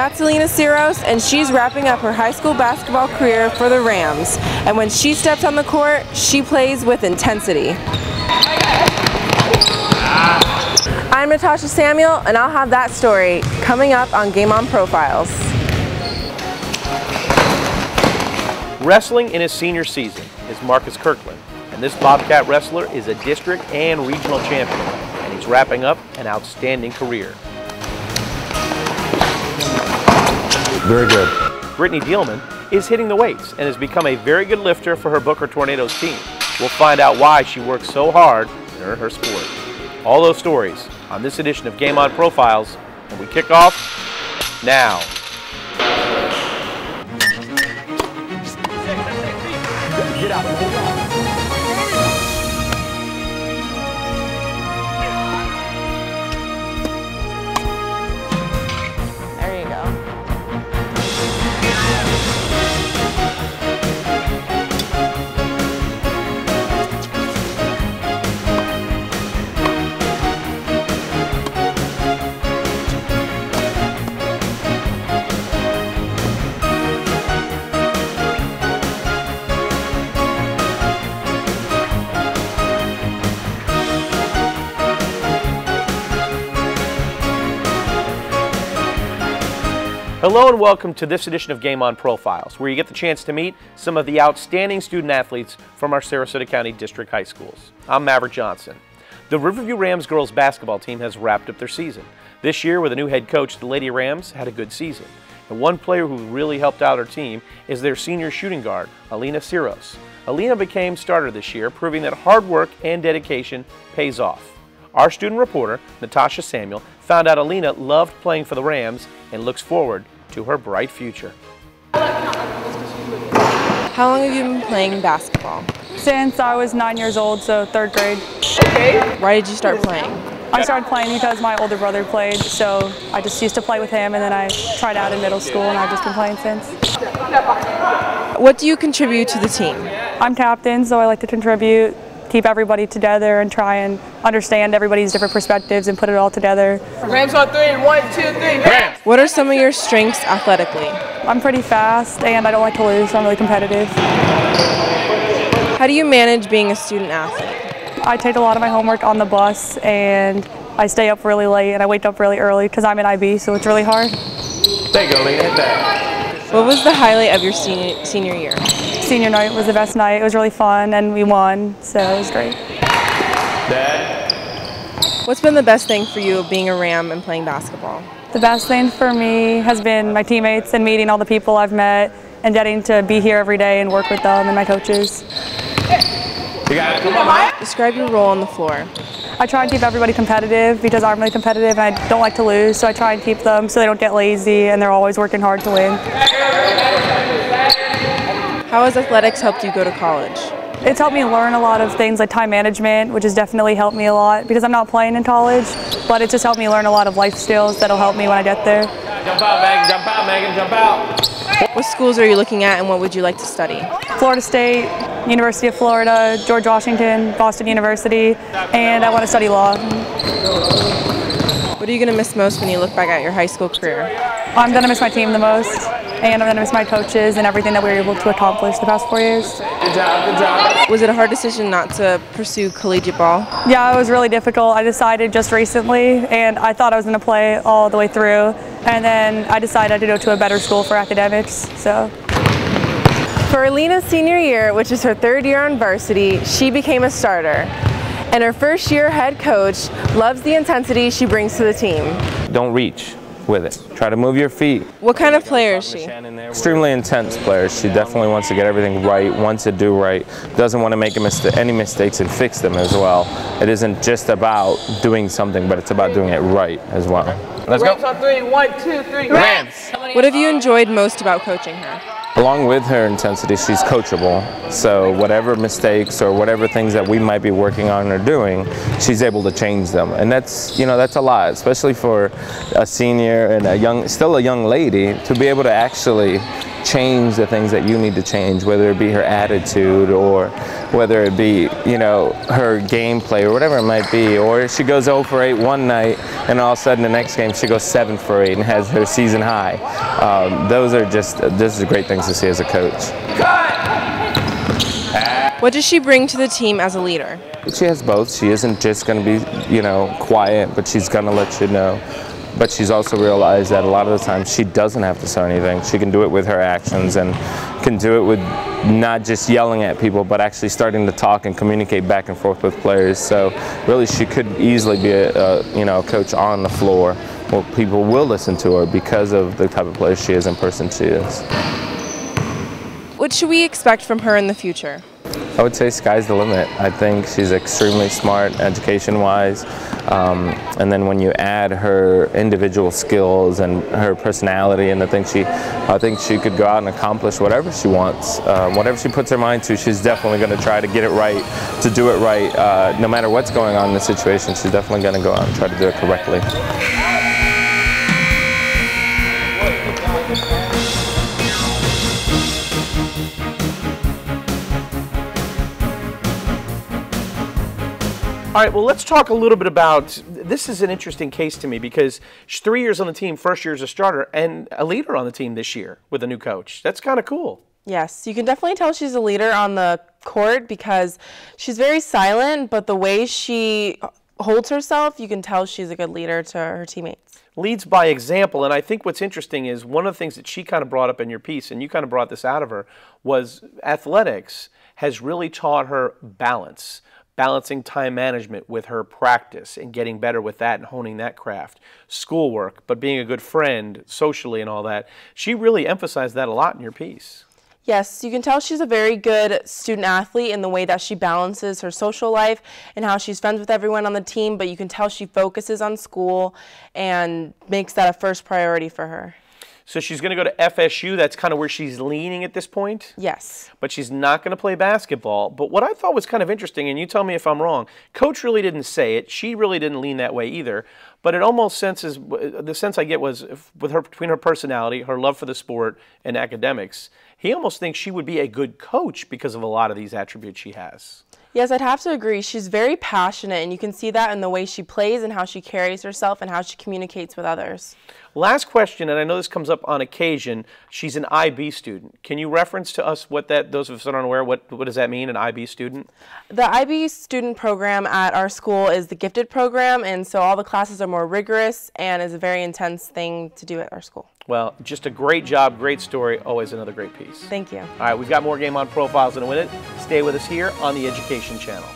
That's Alina Syros, and she's wrapping up her high school basketball career for the Rams. And when she steps on the court, she plays with intensity. I'm Natasha Samuel, and I'll have that story coming up on Game On Profiles. Wrestling in his senior season is Marcus Kirkland, and this Bobcat wrestler is a district and regional champion, and he's wrapping up an outstanding career. Very good. Brittany Dielman is hitting the weights and has become a very good lifter for her Booker Tornadoes team. We'll find out why she works so hard in her sport. All those stories on this edition of Game On Profiles, and we kick off now. Get out. There you go. Hello and welcome to this edition of Game On Profiles, where you get the chance to meet some of the outstanding student athletes from our Sarasota County District High Schools. I'm Maverick Johnson. The Riverview Rams girls basketball team has wrapped up their season. This year, with a new head coach, the Lady Rams had a good season. And one player who really helped out her team is their senior shooting guard, Alina Syros. Alina became starter this year, proving that hard work and dedication pays off. Our student reporter, Natasha Samuel, found out Alina loved playing for the Rams and looks forward to her bright future. How long have you been playing basketball? Since I was 9 years old, so 3rd grade. Why did you start playing? I started playing because my older brother played, so I just used to play with him, and then I tried out in middle school, and I've just been playing since. What do you contribute to the team? I'm captain, so I like to contribute, keep everybody together, and try and understand everybody's different perspectives and put it all together. Rams on 3, 1, 2, 3, Rams! What are some of your strengths athletically? I'm pretty fast, and I don't like to lose, so I'm really competitive. How do you manage being a student athlete? I take a lot of my homework on the bus, and I stay up really late, and I wake up really early because I'm in IB, so it's really hard. There you go, Alina, hit that. What was the highlight of your senior year? Senior night was the best night. It was really fun, and we won, so it was great. Dad. What's been the best thing for you being a Ram and playing basketball? The best thing for me has been my teammates and meeting all the people I've met and getting to be here every day and work with them and my coaches. You got it. Come on. Describe your role on the floor. I try and keep everybody competitive because I'm really competitive and I don't like to lose, so I try and keep them so they don't get lazy and they're always working hard to win. How has athletics helped you go to college? It's helped me learn a lot of things like time management, which has definitely helped me a lot because I'm not playing in college, but it's just helped me learn a lot of life skills that'll help me when I get there. Jump out, Megan, jump out, Megan, jump out. What schools are you looking at and what would you like to study? Florida State, University of Florida, George Washington, Boston University, and I want to study law. What are you going to miss most when you look back at your high school career? I'm going to miss my team the most, and I'm going to miss my coaches and everything that we were able to accomplish the past 4 years. Good job, good job. Was it a hard decision not to pursue collegiate ball? Yeah, it was really difficult. I decided just recently, and I thought I was going to play all the way through, and then I decided to go to a better school for academics. So. For Alina's senior year, which is her 3rd year on varsity, she became a starter. And her 1st year head coach loves the intensity she brings to the team. Don't reach with it. Try to move your feet. What kind of player is she? Extremely intense player. She definitely wants to get everything right, wants to do right, doesn't want to make any mistakes and fix them as well. It isn't just about doing something, but it's about doing it right as well. Let's go. Rams on 3, 1, 2, 3, Rams! What have you enjoyed most about coaching her? Along with her intensity, she's coachable. So whatever mistakes or whatever things that we might be working on or doing, she's able to change them. And that's, you know, that's a lot, especially for a senior and still a young lady, to be able to actually change the things that you need to change, whether it be her attitude or whether it be, you know, her gameplay or whatever it might be. Or she goes 0 for 8 one night and all of a sudden the next game she goes 7 for 8 and has her season high. Those are great things to see as a coach. What does she bring to the team as a leader? She has both. She isn't just going to be, you know, quiet, but she's going to let you know. But she's also realized that a lot of the time she doesn't have to say anything. She can do it with her actions and can do it with not just yelling at people, but actually starting to talk and communicate back and forth with players. So really she could easily be a coach on the floor. Well, people will listen to her because of the type of player she is and person she is. What should we expect from her in the future? I would say sky's the limit. I think she's extremely smart education-wise, and then when you add her individual skills and her personality and I think she could go out and accomplish whatever she wants. Whatever she puts her mind to, she's definitely going to try to get it right, to do it right. No matter what's going on in the situation, she's definitely going to go out and try to do it correctly. All right, well, let's talk a little bit about, this is an interesting case to me because she's 3 years on the team, first year as a starter, and a leader on the team this year with a new coach. That's kind of cool. Yes, you can definitely tell she's a leader on the court because she's very silent, but the way she holds herself, you can tell she's a good leader to her teammates. Leads by example, and I think what's interesting is one of the things that she kind of brought up in your piece, and you kind of brought this out of her, was athletics has really taught her balance. Balancing time management with her practice and getting better with that and honing that craft. Schoolwork, but being a good friend socially and all that. She really emphasized that a lot in your piece. Yes, you can tell she's a very good student athlete in the way that she balances her social life and how she's friends with everyone on the team, but you can tell she focuses on school and makes that a first priority for her. So she's going to go to FSU. That's kind of where she's leaning at this point? Yes. But she's not going to play basketball. But what I thought was kind of interesting, and you tell me if I'm wrong, Coach really didn't say it. She really didn't lean that way either. But it almost senses, the sense I get was with her, between her personality, her love for the sport, and academics, he almost thinks she would be a good coach because of a lot of these attributes she has. Yes, I'd have to agree. She's very passionate, and you can see that in the way she plays and how she carries herself and how she communicates with others. Last question, and I know this comes up on occasion. She's an IB student. Can you reference to us what that, those of us that aren't aware, what does that mean, an IB student? The IB student program at our school is the gifted program, and so all the classes are more rigorous and is a very intense thing to do at our school. Well, just a great job, great story, always another great piece. Thank you. All right, we've got more Game On Profiles in a minute. Stay with us here on the Education Channel.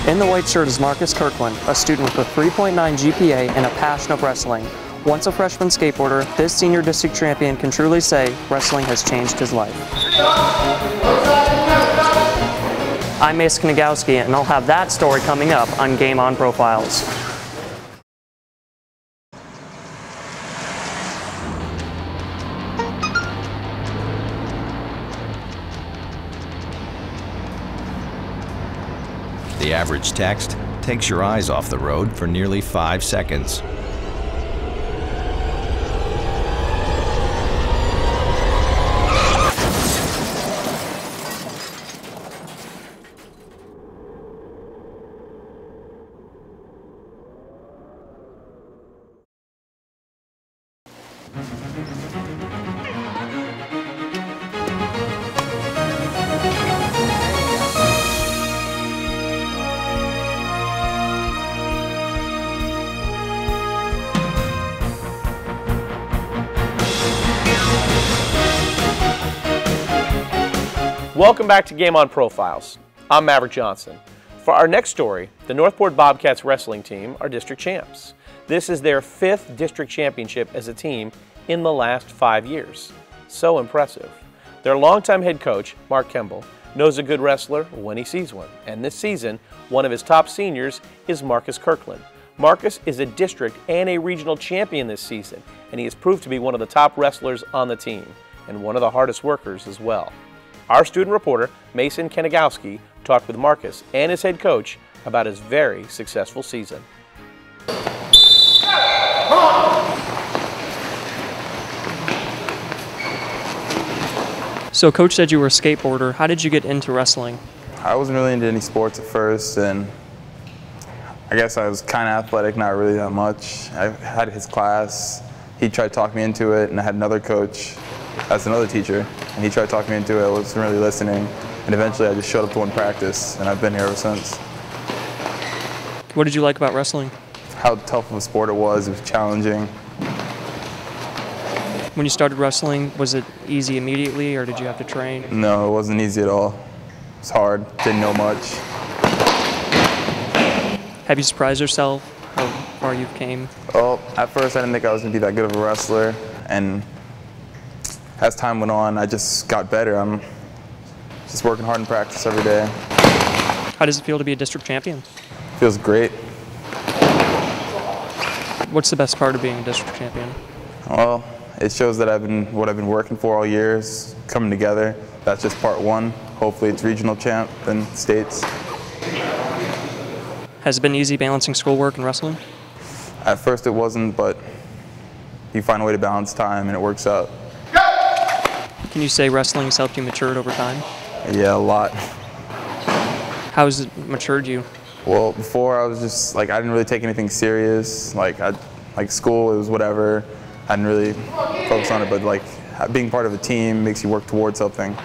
In the white shirt is Marcus Kirkland, a student with a 3.9 GPA and a passion of wrestling. Once a freshman skateboarder, this senior district champion can truly say wrestling has changed his life. I'm Kanigowski, and I'll have that story coming up on Game On Profiles. The average text takes your eyes off the road for nearly 5 seconds. Welcome back to Game On Profiles. I'm Maverick Johnson. For our next story, the Northport Bobcats wrestling team are district champs. This is their 5th district championship as a team in the last 5 years. So impressive. Their longtime head coach, Mark Kemble, knows a good wrestler when he sees one. And this season, one of his top seniors is Marcus Kirkland. Marcus is a district and a regional champion this season, and he has proved to be one of the top wrestlers on the team, and one of the hardest workers as well. Our student reporter, Kanigowski, talked with Marcus and his head coach about his very successful season. So Coach said you were a skateboarder. How did you get into wrestling? I wasn't really into any sports at first, and I guess I was kind of athletic, not really that much. I had his class. He tried to talk me into it, and I had another coach, that's another teacher, and he tried to talk me into it. I wasn't really listening, and eventually I just showed up to one practice, and I've been here ever since. What did you like about wrestling? How tough of a sport it was challenging. When you started wrestling, was it easy immediately, or did you have to train? No, it wasn't easy at all. It was hard, didn't know much. Have you surprised yourself how far you've came? Well, at first I didn't think I was going to be that good of a wrestler, and as time went on, I just got better. I'm just working hard in practice every day. How does it feel to be a district champion? Feels great. What's the best part of being a district champion? Well, it shows that what I've been working for all years coming together. That's just part one. Hopefully it's regional champ, then states. Has it been easy balancing schoolwork and wrestling? At first it wasn't, but you find a way to balance time and it works out. Can you say wrestling has helped you mature over time? Yeah, a lot. How has it matured you? Well, before I was just like, I didn't really take anything serious. Like school, it was whatever. I didn't really focus on it, but like being part of a team makes you work towards something.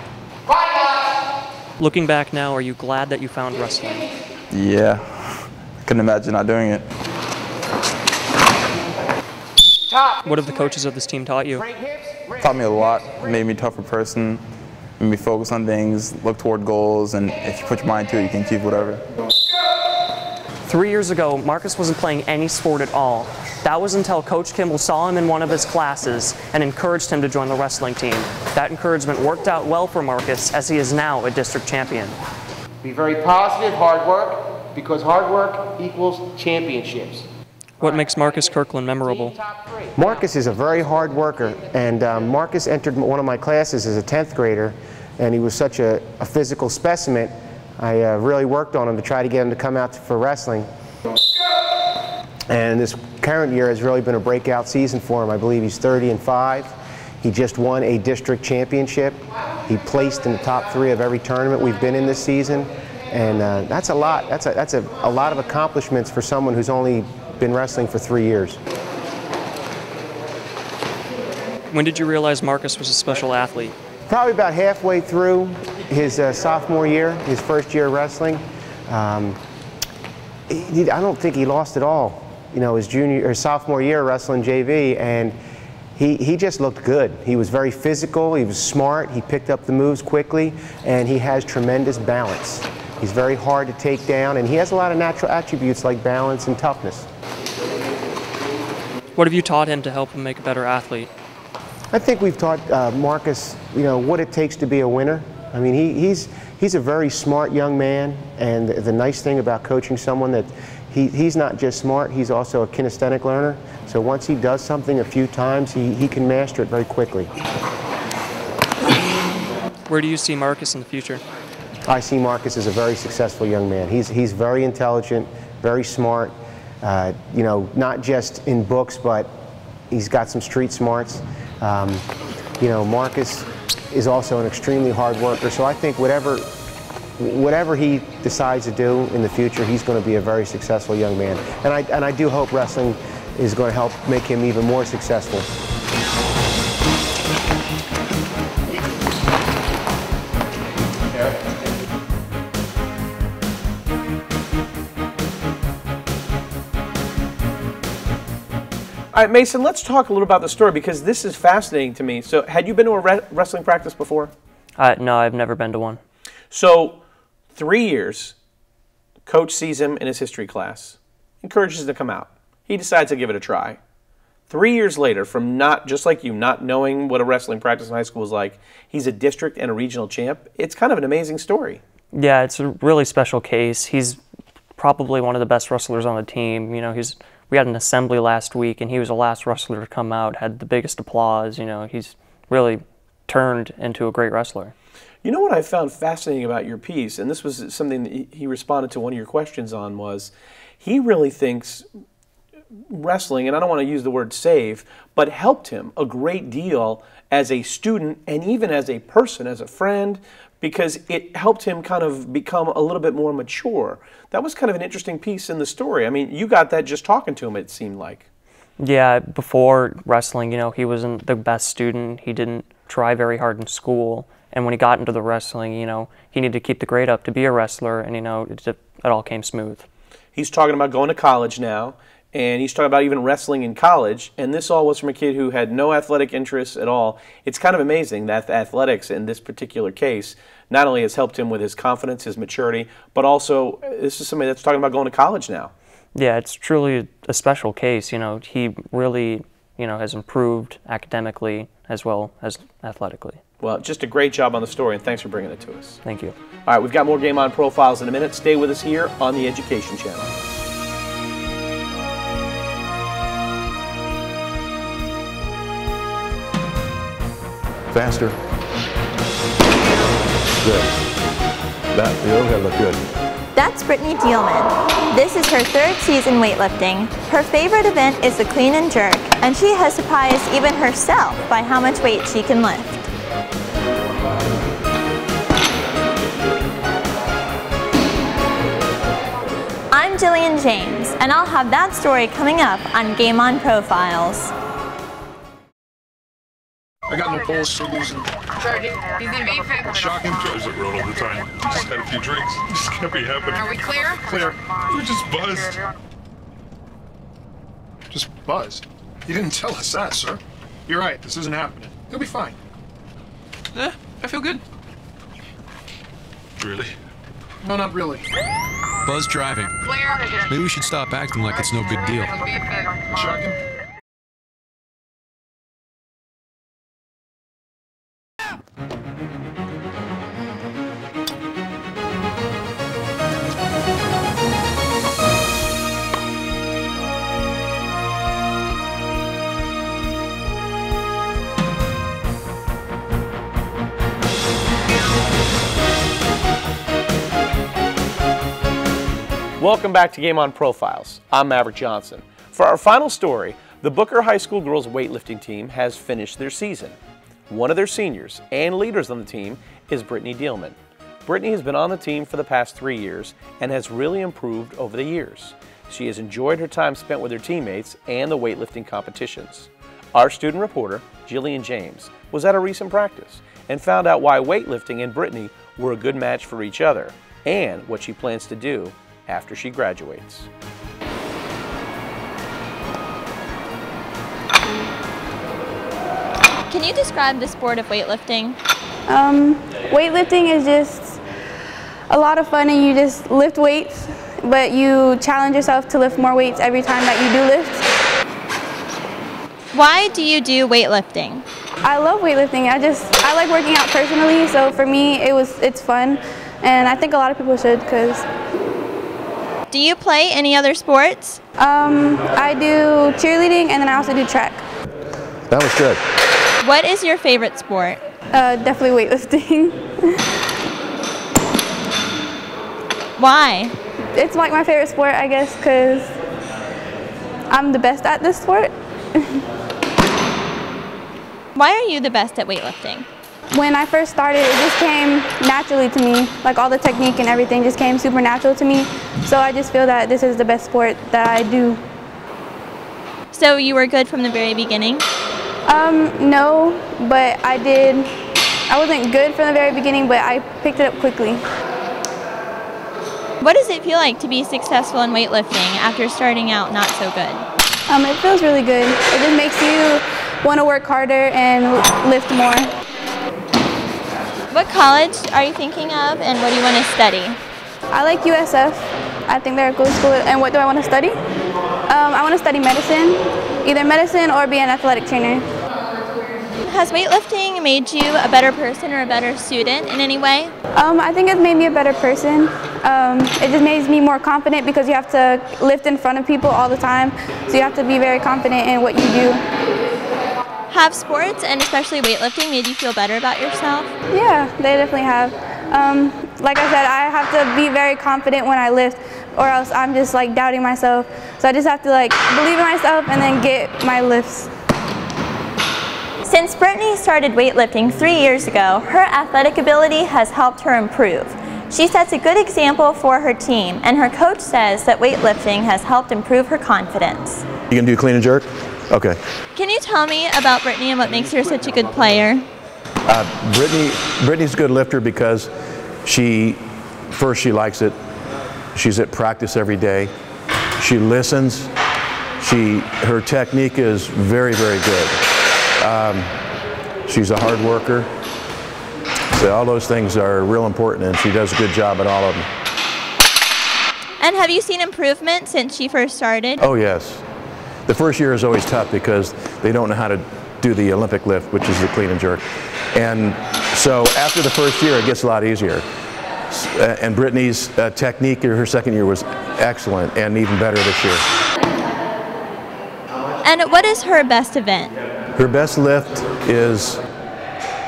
Looking back now, are you glad that you found wrestling? Yeah, I couldn't imagine not doing it. What have the coaches of this team taught you? Taught me a lot. It made me a tougher person. Made me focus on things, look toward goals, and if you put your mind to it, you can achieve whatever. 3 years ago, Marcus wasn't playing any sport at all. That was until Coach Kimball saw him in one of his classes and encouraged him to join the wrestling team. That encouragement worked out well for Marcus, as he is now a district champion. Be very positive, hard work, because hard work equals championships. What makes Marcus Kirkland memorable? Marcus is a very hard worker, and Marcus entered one of my classes as a 10th grader, and he was such a physical specimen. I really worked on him to try to get him to come out for wrestling. And this current year has really been a breakout season for him. I believe he's 30-5. He just won a district championship. He placed in the top 3 of every tournament we've been in this season, and that's a lot. That's a lot of accomplishments for someone who's only been wrestling for 3 years. When did you realize Marcus was a special athlete? Probably about halfway through his sophomore year, his first year of wrestling. I don't think he lost at all. You know, his junior or sophomore year wrestling JV, and he just looked good. He was very physical, he was smart, he picked up the moves quickly, and he has tremendous balance. He's very hard to take down, and he has a lot of natural attributes like balance and toughness. What have you taught him to help him make a better athlete? I think we've taught Marcus, you know, what it takes to be a winner. I mean, he's a very smart young man, and the nice thing about coaching someone that he's not just smart, he's also a kinesthetic learner. So once he does something a few times, he can master it very quickly. Where do you see Marcus in the future? I see Marcus as a very successful young man. He's very intelligent, very smart, you know, not just in books, but he's got some street smarts. You know, Marcus is also an extremely hard worker, so I think whatever he decides to do in the future, he's going to be a very successful young man. And I do hope wrestling is going to help make him even more successful. All right, Mason, let's talk a little about the story because this is fascinating to me. So had you been to a wrestling practice before? No, I've never been to one. So 3 years, coach sees him in his history class, encourages him to come out. He decides to give it a try. 3 years later, from not, just like you, not knowing what a wrestling practice in high school was like, he's a district and a regional champ. It's kind of an amazing story. Yeah, it's a really special case. He's probably one of the best wrestlers on the team. You know, we had an assembly last week, and he was the last wrestler to come out, had the biggest applause. You know, he's really turned into a great wrestler. You know what I found fascinating about your piece, and this was something that he responded to one of your questions on, was he really thinks wrestling, and I don't want to use the word save, but helped him a great deal as a student and even as a person, as a friend, because it helped him kind of become a little bit more mature. That was kind of an interesting piece in the story. I mean, you got that just talking to him, it seemed like. Yeah, before wrestling, you know, he wasn't the best student. He didn't try very hard in school. And when he got into the wrestling, you know, he needed to keep the grade up to be a wrestler, and, you know, it all came smooth. He's talking about going to college now, and he's talking about even wrestling in college, and this all was from a kid who had no athletic interests at all. It's kind of amazing that athletics in this particular case not only has helped him with his confidence, his maturity, but also this is somebody that's talking about going to college now. Yeah, it's truly a special case. You know, he really, you know, has improved academically as well as athletically. Well, just a great job on the story, and thanks for bringing it to us. Thank you. All right, we've got more Game On Profiles in a minute. Stay with us here on the Education Channel. Faster. Good. The overhead looked good. That's Brittany Dielman. This is her 3rd season weightlifting. Her favorite event is the clean and jerk, and she has surprised even herself by how much weight she can lift. I'm Jillian James, and I'll have that story coming up on Game On Profiles. I got no pulse for losing. Shocking. Drives it road all the time. Just had a few drinks. Just can't be happening. Are we clear? Clear. We're just buzzed. Just buzzed? You didn't tell us that, sir. You're right. This isn't happening. You'll be fine. I feel good. Really? No, not really. Buzz driving. Clear. Maybe we should stop acting like it's no big deal. Shocking. Welcome back to Game On Profiles. I'm Maverick Johnson. For our final story, the Booker High School girls weightlifting team has finished their season. One of their seniors and leaders on the team is Brittany Dielman. Brittany has been on the team for the past 3 years and has really improved over the years. She has enjoyed her time spent with her teammates and the weightlifting competitions. Our student reporter, Jillian James, was at a recent practice and found out why weightlifting and Brittany were a good match for each other and what she plans to do after she graduates. Can you describe the sport of weightlifting? Weightlifting is just a lot of fun, and you just lift weights, but you challenge yourself to lift more weights every time that you do lift. Why do you do weightlifting? I love weightlifting. I like working out personally, so for me it's fun, and I think a lot of people should, because. Do you play any other sports? I do cheerleading, and then I also do track. That was good. What is your favorite sport? Definitely weightlifting. Why? It's like my favorite sport, I guess, because I'm the best at this sport. Why are you the best at weightlifting? When I first started, it just came naturally to me. Like, all the technique and everything just came super natural to me. So I just feel that this is the best sport that I do. So you were good from the very beginning? No, but I wasn't good from the very beginning, but I picked it up quickly. What does it feel like to be successful in weightlifting after starting out not so good? It feels really good. It just makes you want to work harder and lift more. What college are you thinking of, and what do you want to study? I like USF. I think they're a cool school. And what do I want to study? I want to study medicine, either medicine or be an athletic trainer. Has weightlifting made you a better person or a better student in any way? I think it's made me a better person. It just makes me more confident, because you have to lift in front of people all the time, so you have to be very confident in what you do. Have sports, and especially weightlifting, made you feel better about yourself? Yeah, they definitely have. Like I said, I have to be very confident when I lift, or else I'm just like doubting myself. So I just have to like believe in myself and then get my lifts. Since Brittany started weightlifting 3 years ago, her athletic ability has helped her improve. She sets a good example for her team, and her coach says that weightlifting has helped improve her confidence. You can do clean and jerk? Okay. Can you tell me about Brittany and what makes her such a good player? Brittany's a good lifter because she likes it. She's at practice every day. She listens. Her technique is very, very good. She's a hard worker. So all those things are real important, and she does a good job at all of them. And have you seen improvement since she first started? Oh yes. The first year is always tough because they don't know how to do the Olympic lift, which is the clean and jerk. And so after the first year, it gets a lot easier. And Brittany's technique in her second year was excellent and even better this year. And what is her best event? Her best lift is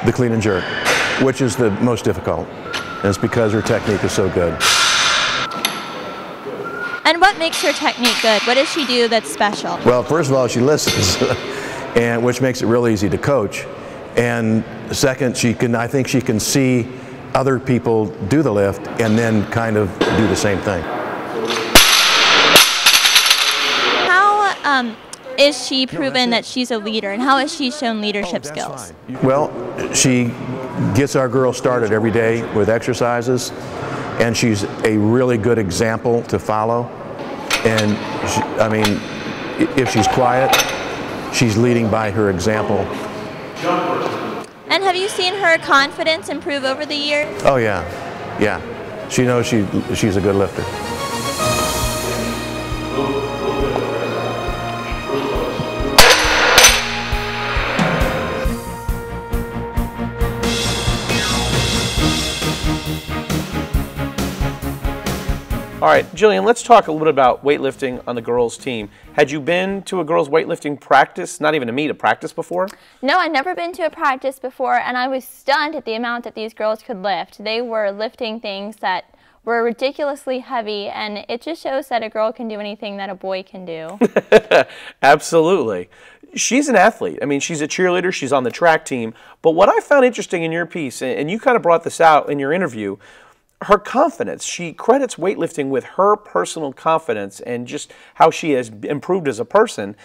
the clean and jerk, which is the most difficult. And it's because her technique is so good. And what makes her technique good? What does she do that's special? Well, first of all, she listens, and which makes it real easy to coach. And second, I think she can see other people do the lift and then kind of do the same thing. How is she proven that she's a leader, and how has she shown leadership skills? Well, she gets our girls started every day with exercises, and she's a really good example to follow. And I mean, if she's quiet, she's leading by her example. And have you seen her confidence improve over the years? Oh yeah, yeah. She knows she's a good lifter. All right, Jillian, let's talk a little bit about weightlifting on the girls' team. Had you been to a girls' weightlifting practice, not even a meet, a practice before? No, I'd never been to a practice before, and I was stunned at the amount that these girls could lift. They were lifting things that were ridiculously heavy, and it just shows that a girl can do anything that a boy can do. Absolutely. She's an athlete. I mean, she's a cheerleader, she's on the track team, but what I found interesting in your piece, and you kind of brought this out in your interview, her confidence. She credits weightlifting with her personal confidence and just how she has improved as a person.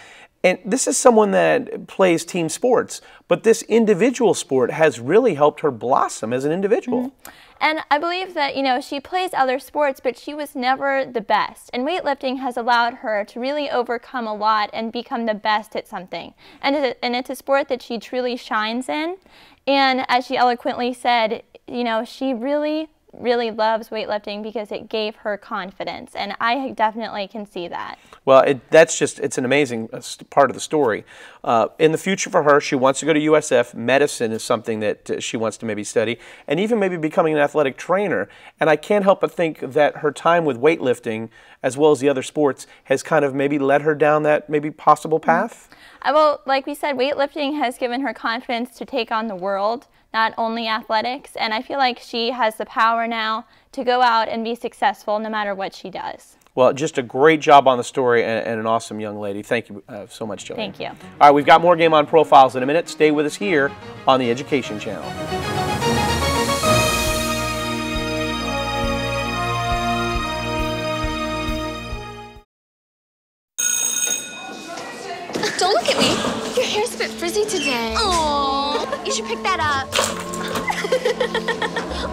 And this is someone that plays team sports, but this individual sport has really helped her blossom as an individual. Mm-hmm. And I believe that, you know, she plays other sports, but she was never the best. And weightlifting has allowed her to really overcome a lot and become the best at something. And it's a sport that she truly shines in. And as she eloquently said, you know, she really loves weightlifting because it gave her confidence, and I definitely can see that. Well, it's an amazing part of the story. In the future for her, she wants to go to USF. Medicine is something that she wants to maybe study, and even maybe becoming an athletic trainer. And I can't help but think that her time with weightlifting, as well as the other sports, has kind of maybe led her down that maybe possible path. Well, like we said, weightlifting has given her confidence to take on the world, not only athletics, and I feel like she has the power now to go out and be successful no matter what she does. Well, just a great job on the story and an awesome young lady. Thank you so much, Jillian. Thank you. All right, we've got more Game On Profiles in a minute. Stay with us here on the Education Channel. Don't look at me. Your hair's a bit frizzy today. Aww. You should pick that up.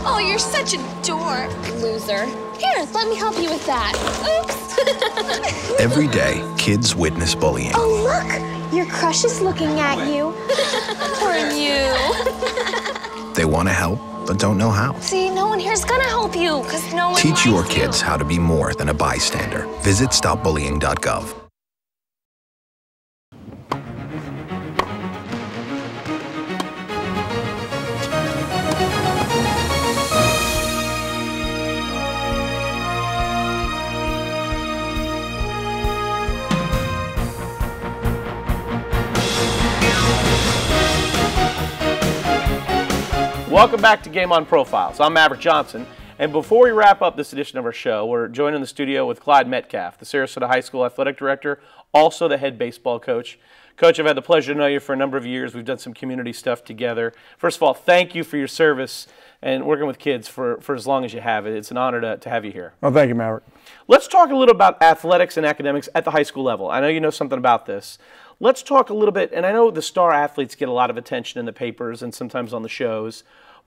Oh, you're such a dork. Loser. Here, let me help you with that. Oops. Every day, kids witness bullying. Oh, look. Your crush is looking at you. Poor you. They want to help, but don't know how. See, no one here's gonna help you, because no one Teach your likes kids how to be more than a bystander. Visit stopbullying.gov. Welcome back to Game On Profiles. I'm Maverick Johnson, and before we wrap up this edition of our show, we're joined in the studio with Clyde Metcalf, the Sarasota High School Athletic Director, also the head baseball coach. Coach, I've had the pleasure to know you for a number of years. We've done some community stuff together. First of all, thank you for your service and working with kids for as long as you have. It's an honor to have you here. Well, thank you, Maverick. Let's talk a little about athletics and academics at the high school level. I know you know something about this. Let's talk a little bit, and I know the star athletes get a lot of attention in the papers and sometimes on the shows,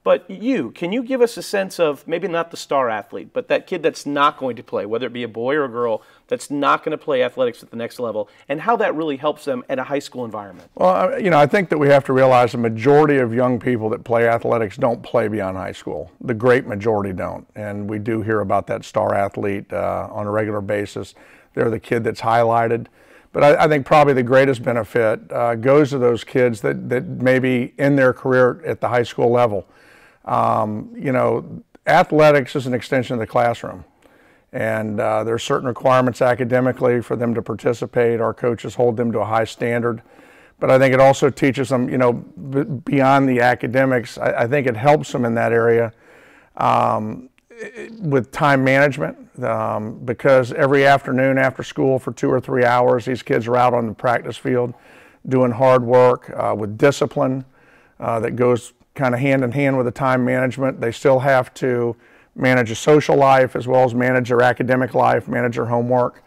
but can you give us a sense of maybe not the star athlete, but that kid that's not going to play, whether it be a boy or a girl, that's not going to play athletics at the next level, and how that really helps them at a high school environment? Well, I think that we have to realize the majority of young people that play athletics don't play beyond high school. The great majority don't, and we do hear about that star athlete on a regular basis. They're the kid that's highlighted. But I think probably the greatest benefit goes to those kids that maybe in their career at the high school level. Athletics is an extension of the classroom. And there are certain requirements academically for them to participate. Our coaches hold them to a high standard. But I think it also teaches them, beyond the academics, I think it helps them in that area with time management, because every afternoon after school for 2 or 3 hours, these kids are out on the practice field doing hard work with discipline that goes kind of hand in hand with the time management. They still have to manage a social life as well as manage their academic life, manage their homework.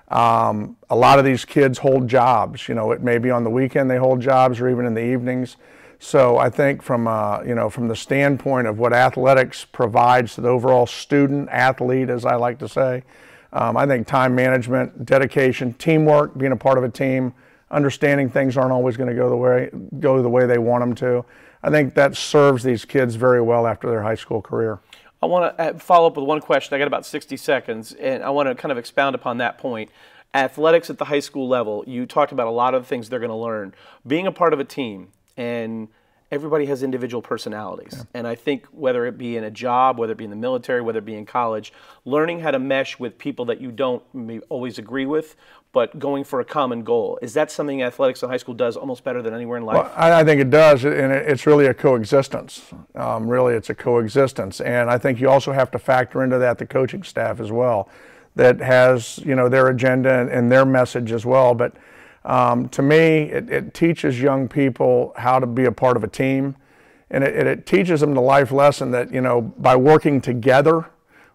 A lot of these kids hold jobs. It may be on the weekend they hold jobs or even in the evenings. So I think from the standpoint of what athletics provides to the overall student athlete, as I like to say, I think time management, dedication, teamwork, being a part of a team, understanding things aren't always going to go the way they want them to. I think that serves these kids very well after their high school career. I want to follow up with one question. I got about 60 seconds, and I want to kind of expound upon that point. Athletics at the high school level, you talked about a lot of the things they're going to learn. Being a part of a team, and everybody has individual personalities. Yeah. And I think whether it be in a job, whether it be in the military, whether it be in college, learning how to mesh with people that you don't always agree with, but going for a common goal. Is that something athletics in high school does almost better than anywhere in life? Well, I think it does, and it's really a coexistence. Really, it's a coexistence. And I think you also have to factor into that the coaching staff as well, that has their agenda and their message as well. But to me, it teaches young people how to be a part of a team, and it teaches them the life lesson that by working together,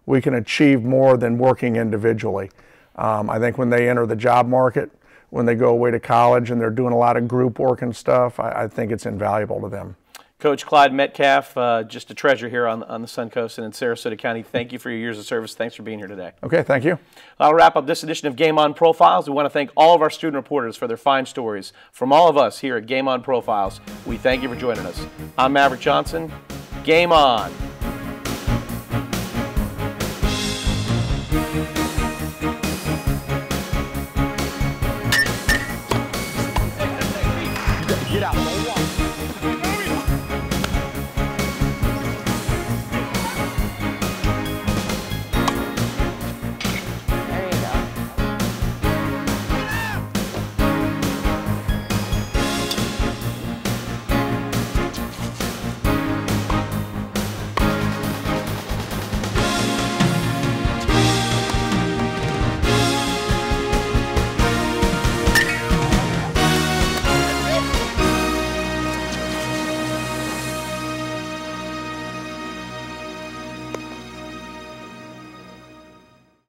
we can achieve more than working individually. I think when they enter the job market, when they go away to college and they're doing a lot of group work and stuff, I think it's invaluable to them. Coach Clyde Metcalf, just a treasure here on the Suncoast and in Sarasota County. Thank you for your years of service. Thanks for being here today. Okay, thank you. I'll wrap up this edition of Game On Profiles. We want to thank all of our student reporters for their fine stories. From all of us here at Game On Profiles, we thank you for joining us. I'm Maverick Johnson. Game On.